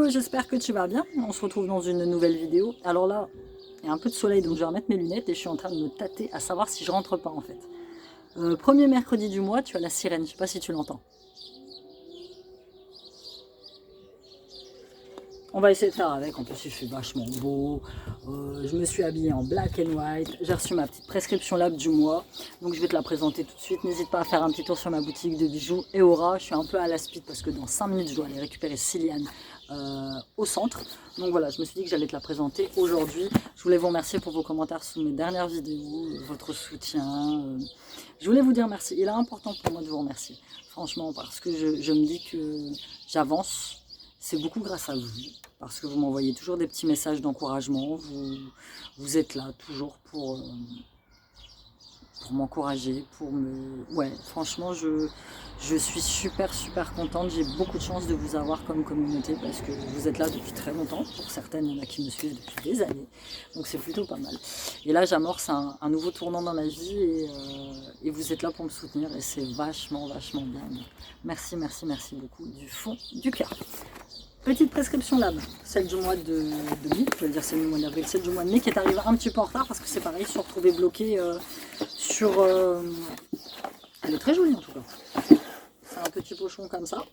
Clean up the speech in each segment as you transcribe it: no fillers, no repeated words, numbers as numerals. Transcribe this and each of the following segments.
j'espère que tu vas bien. On se retrouve dans une nouvelle vidéo. Alors là, il y a un peu de soleil, donc je vais remettre mes lunettes et je suis en train de me tâter à savoir si je rentre pas en fait. Premier mercredi du mois, tu as la sirène, je sais pas si tu l'entends. On va essayer de faire avec, en plus il fait vachement beau, je me suis habillée en black and white, j'ai reçu ma petite prescription lab du mois, donc je vais te la présenter tout de suite. N'hésite pas à faire un petit tour sur ma boutique de bijoux Eora, je suis un peu à la speed parce que dans 5 minutes je dois aller récupérer Ciliane au centre. Donc voilà, je me suis dit que j'allais te la présenter aujourd'hui. Je voulais vous remercier pour vos commentaires sous mes dernières vidéos, votre soutien. Je voulais vous dire merci, il est important pour moi de vous remercier, franchement, parce que je me dis que j'avance. C'est beaucoup grâce à vous, parce que vous m'envoyez toujours des petits messages d'encouragement, vous êtes là toujours pour m'encourager, pour me... Ouais, franchement, je suis super contente, j'ai beaucoup de chance de vous avoir comme communauté, parce que vous êtes là depuis très longtemps, pour certaines, il y en a qui me suivent depuis des années, donc c'est plutôt pas mal. Et là, j'amorce un nouveau tournant dans ma vie, et vous êtes là pour me soutenir, et c'est vachement bien. Merci beaucoup, du fond du cœur. Petite prescription lab, celle du mois de mai, je vais dire celle du mois d'avril, celle du mois de mai qui est arrivée un petit peu en retard parce que c'est pareil, ils se sont retrouvés bloqués sur... Elle est très jolie en tout cas. C'est un petit pochon comme ça,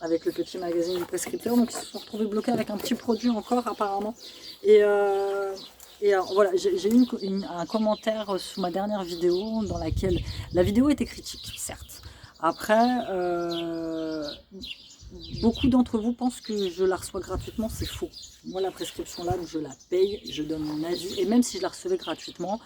avec le petit magazine du prescripteur, donc ils se sont retrouvés bloqués avec un petit produit encore apparemment. Et voilà, j'ai eu un commentaire sous ma dernière vidéo dans laquelle la vidéo était critique, certes. Après... beaucoup d'entre vous pensent que je la reçois gratuitement, c'est faux. Moi, la prescription là, je la paye, je donne mon avis. Et même si je la recevais gratuitement,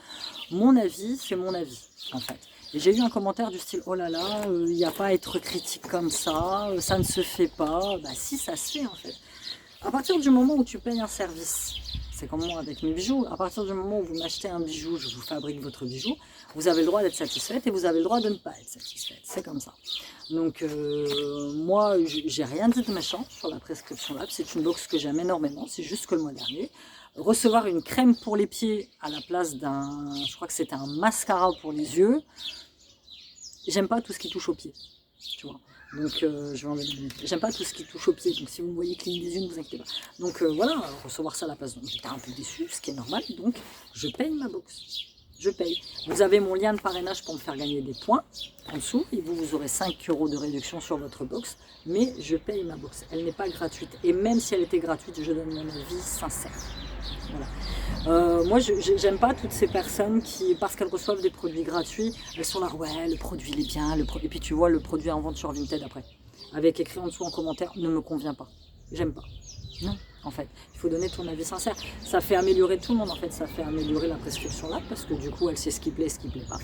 mon avis, c'est mon avis, en fait. Et j'ai eu un commentaire du style « Oh là là, il n'y a pas à être critique comme ça, ça ne se fait pas. » Bah si, ça se fait, en fait. À partir du moment où tu payes un service, c'est comme moi avec mes bijoux, à partir du moment où vous m'achetez un bijou, je vous fabrique votre bijou, vous avez le droit d'être satisfaite et vous avez le droit de ne pas être satisfaite, c'est comme ça. Donc moi, j'ai rien dit de méchant sur la prescription lab, c'est une box que j'aime énormément, c'est juste que le mois dernier, recevoir une crème pour les pieds à la place d'un, je crois que c'était un mascara pour les yeux, j'aime pas tout ce qui touche aux pieds, tu vois. Donc je vais enlever les lunettes. J'aime pas tout ce qui touche aux pieds, donc si vous me voyez cligner des yeux, ne vous inquiétez pas. Donc voilà, recevoir ça à la place, donc j'étais un peu déçue, ce qui est normal, donc je paye ma box. Je paye. Vous avez mon lien de parrainage pour me faire gagner des points en dessous, et vous aurez 5 € de réduction sur votre box, mais je paye ma box. Elle n'est pas gratuite, et même si elle était gratuite, je donne mon avis sincère. Voilà. Moi, j'aime pas toutes ces personnes qui, parce qu'elles reçoivent des produits gratuits, elles sont là, ouais, le produit il est bien, et puis tu vois le produit en vente sur Vinted après, avec écrit en dessous en commentaire, ne me convient pas, j'aime pas. Non, en fait, il faut donner ton avis sincère. Ça fait améliorer tout le monde, en fait, ça fait améliorer la prescription là, parce que du coup, elle sait ce qui plaît, ce qui plaît pas.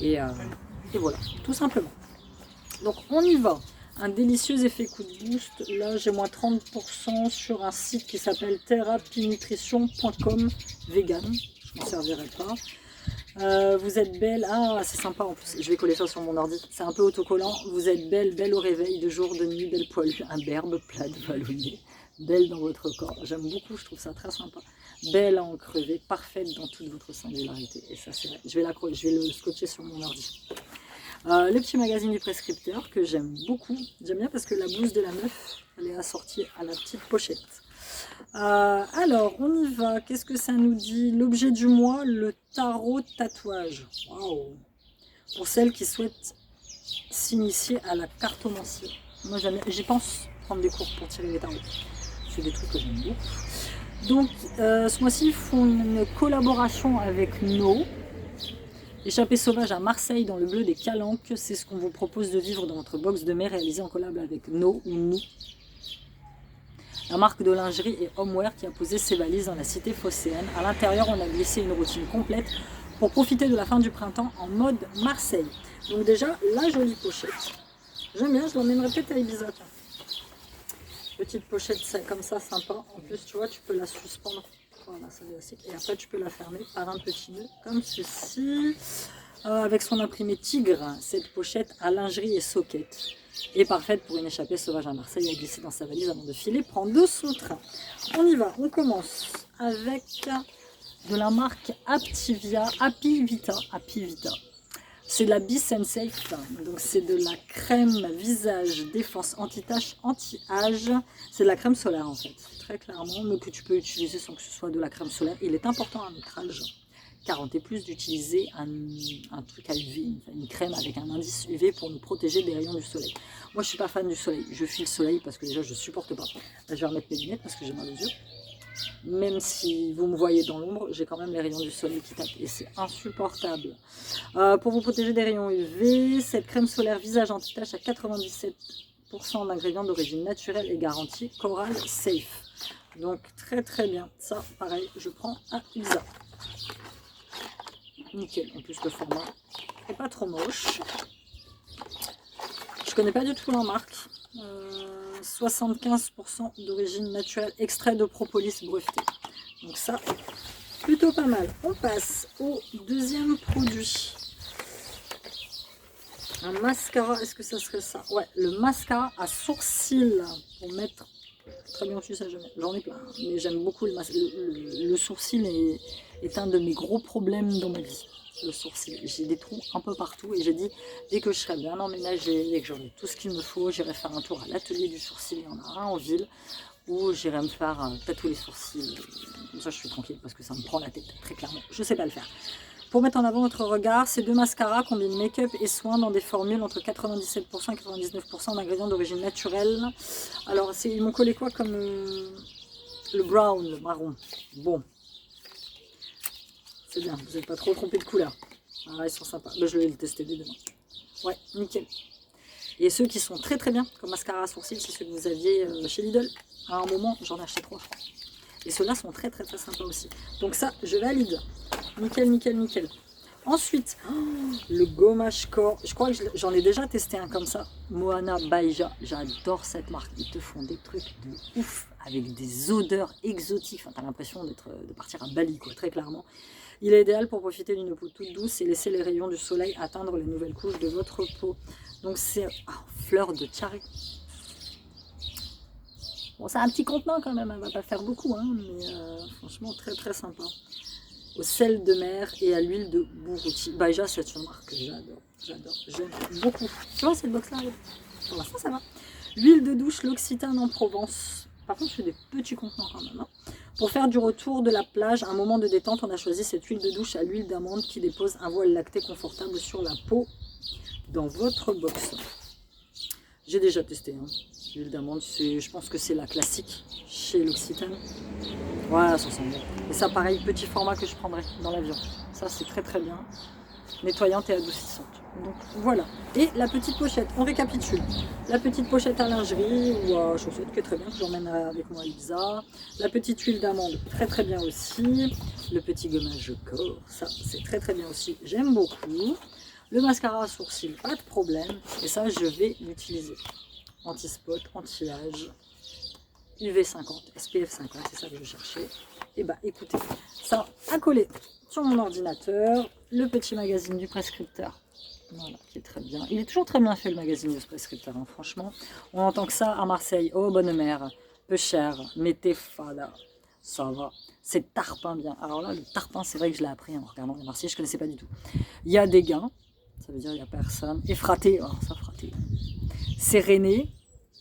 Et voilà, tout simplement. Donc, on y va. Un délicieux effet coup de boost. Là, j'ai moins 30% sur un site qui s'appelle therapynutrition.com vegan. Je ne m'en servirai pas. Vous êtes belle. Ah, c'est sympa en plus. Je vais coller ça sur mon ordi. C'est un peu autocollant. Vous êtes belle, belle au réveil, de jour, de nuit, belle poilue, imberbe, plate, vallonnée. Belle dans votre corps. J'aime beaucoup, je trouve ça très sympa. Belle à en crever, parfaite dans toute votre singularité. Et ça, c'est vrai. Je vais le scotcher sur mon ordi. Le petit magazine du prescripteur que j'aime beaucoup. J'aime bien parce que la blouse de la meuf, elle est assortie à la petite pochette. Alors, on y va. Qu'est-ce que ça nous dit? L'objet du mois, le tarot tatouage. Waouh! Pour celles qui souhaitent s'initier à la cartomancie. Moi, j'y pense prendre des cours pour tirer les tarots. C'est des trucs que j'aime beaucoup. Donc, ce mois-ci, ils font une collaboration avec No. Échappée sauvage à Marseille dans le bleu des Calanques, c'est ce qu'on vous propose de vivre dans votre box de mai réalisée en collab avec No ou Nous. La marque de lingerie et homeware qui a posé ses valises dans la cité phocéenne. À l'intérieur, on a glissé une routine complète pour profiter de la fin du printemps en mode Marseille. Donc déjà, la jolie pochette. J'aime bien, je l'emmènerai peut-être à Ibiza. Petite pochette comme ça, sympa. En plus, tu vois, tu peux la suspendre. Voilà, ça et après tu peux la fermer par un petit nœud comme ceci, avec son imprimé tigre. Cette pochette à lingerie et socket est parfaite pour une échappée sauvage à Marseille à glisser dans sa valise avant de filer, prendre son train. On y va, on commence avec de la marque Happy Vita. C'est de la Be Safe, donc c'est de la crème visage défense anti-tache, anti-âge. C'est de la crème solaire en fait, très clairement, mais que tu peux utiliser sans que ce soit de la crème solaire. Il est important à notre âge, 40 et plus, d'utiliser un truc à UV, une crème avec un indice UV pour nous protéger des rayons du soleil. Moi je suis pas fan du soleil, je fuis le soleil parce que déjà je supporte pas. Là, je vais remettre mes lunettes parce que j'ai mal aux yeux. Même si vous me voyez dans l'ombre, j'ai quand même les rayons du soleil qui tapent et c'est insupportable. Pour vous protéger des rayons UV, cette crème solaire visage anti-tache à 97% d'ingrédients d'origine naturelle et garantie Coral Safe. Donc très très bien. Ça, pareil, je prends à Isa. Nickel. En plus, le format n'est pas trop moche. Je connais pas du tout la marque. 75% d'origine naturelle, extrait de propolis breveté. Donc ça, plutôt pas mal. On passe au deuxième produit. Un mascara, est-ce que ça serait ça? Ouais, le mascara à sourcils pour mettre... Très bien aussi, ça j'en ai plein. Mais j'aime beaucoup le sourcil est un de mes gros problèmes dans ma vie. Le sourcil, j'ai des trous un peu partout et j'ai dit dès que je serai bien emménagée et que j'aurai tout ce qu'il me faut, j'irai faire un tour à l'atelier du sourcil, il y en a un en ville où j'irai me faire tatouer les sourcils. Comme ça je suis tranquille parce que ça me prend la tête très clairement, je sais pas le faire. Pour mettre en avant votre regard, ces deux mascaras combinent make-up et soins dans des formules entre 97% et 99% d'ingrédients d'origine naturelle. Alors ils m'ont collé quoi comme le brown, le marron. Bon. C'est bien, vous n'êtes pas trop trompé de couleur. Ah, ils sont sympas. Ben, je vais les tester dès demain. Ouais, nickel. Et ceux qui sont très très bien, comme mascara à sourcils, c'est ceux que vous aviez chez Lidl. À un moment, j'en ai acheté 3 francs. Et ceux-là sont très très très sympas aussi. Donc ça, je valide. Nickel, nickel, nickel. Ensuite, le gommage corps. Je crois que j'en ai déjà testé un comme ça. Moana Baija. J'adore cette marque. Ils te font des trucs de ouf avec des odeurs exotiques. Enfin, t'as l'impression de partir à Bali, quoi, très clairement. Il est idéal pour profiter d'une peau toute douce et laisser les rayons du soleil atteindre les nouvelles couches de votre peau. Donc c'est fleur de cherry. Bon, c'est un petit contenant quand même, elle va pas faire beaucoup, hein, mais franchement très très sympa. Au sel de mer et à l'huile de bourrouti. Baija, c'est une marque que j'adore, j'aime beaucoup. Tu vois cette box là, pour l'instant ça va. L'huile de douche, l'Occitane en Provence. Par contre, c'est des petits contenants quand même. Hein. Pour faire du retour de la plage, un moment de détente, on a choisi cette huile de douche à l'huile d'amande qui dépose un voile lacté confortable sur la peau dans votre box. J'ai déjà testé. Hein. L'huile d'amande, je pense que c'est la classique chez l'Occitane. Voilà, ça sent bien. Et ça, pareil, petit format que je prendrai dans l'avion. Ça, c'est très très bien. Nettoyante et adoucissante. Donc voilà. Et la petite pochette, on récapitule. La petite pochette à lingerie ou à chaussettes qui est très bien, que j'emmènerai avec moi à Ibiza. La petite huile d'amande, très très bien aussi. Le petit gommage corps, ça c'est très très bien aussi, j'aime beaucoup. Le mascara à sourcils, pas de problème. Et ça, je vais l'utiliser. Anti-spot, anti-âge, UV 50, SPF 50, c'est ça que je cherchais. Et bah écoutez, ça a collé sur mon ordinateur, le petit magazine du prescripteur. Voilà, qui est très bien. Il est toujours très bien fait le magazine du prescripteur, hein, franchement. On entend que ça à Marseille. Oh, bonne mère, peu cher, mettez fada. Ça va. C'est tarpin bien. Alors là, le tarpin, c'est vrai que je l'ai appris en regardant les Marseillais, je ne connaissais pas du tout. Il y a des gains, ça veut dire il n'y a personne. Et fraté, oh, ça fraté. Séréné,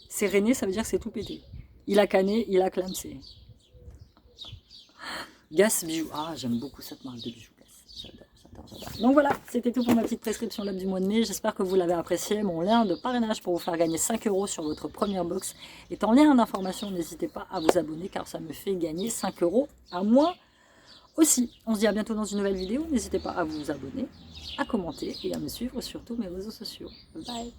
séréné, ça veut dire que c'est tout pété. Il a canné, il a clamsé. Gas bijoux. Ah, j'aime beaucoup cette marque de bijoux. J'adore. Donc voilà, c'était tout pour ma petite prescription lab du mois de mai. J'espère que vous l'avez apprécié. Mon lien de parrainage pour vous faire gagner 5 € sur votre première box est en lien d'information. N'hésitez pas à vous abonner car ça me fait gagner 5 € à moi aussi. On se dit à bientôt dans une nouvelle vidéo. N'hésitez pas à vous abonner, à commenter et à me suivre sur tous mes réseaux sociaux. Bye!